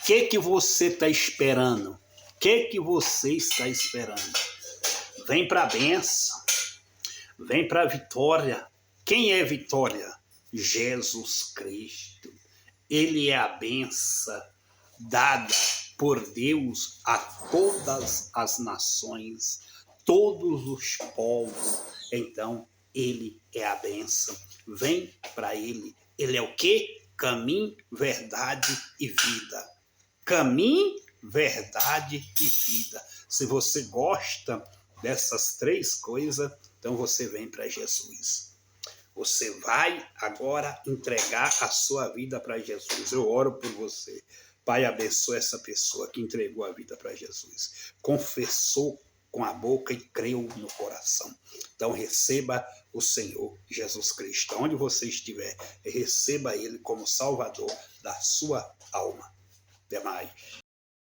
que você está esperando? O que você está esperando? Vem para a bênção, vem para a vitória. Quem é vitória? Jesus Cristo. Ele é a bênção dada por Deus a todas as nações, todos os povos. Então, ele é a bênção. Vem para ele. Ele é o quê? Caminho, verdade e vida. Caminho, verdade e vida. Se você gosta dessas três coisas, então você vem para Jesus. Você vai agora entregar a sua vida para Jesus. Eu oro por você. Pai, abençoa essa pessoa que entregou a vida para Jesus. Confessou com a boca e creu no coração. Então receba o Senhor Jesus Cristo. Onde você estiver, receba Ele como Salvador da sua alma. Até mais.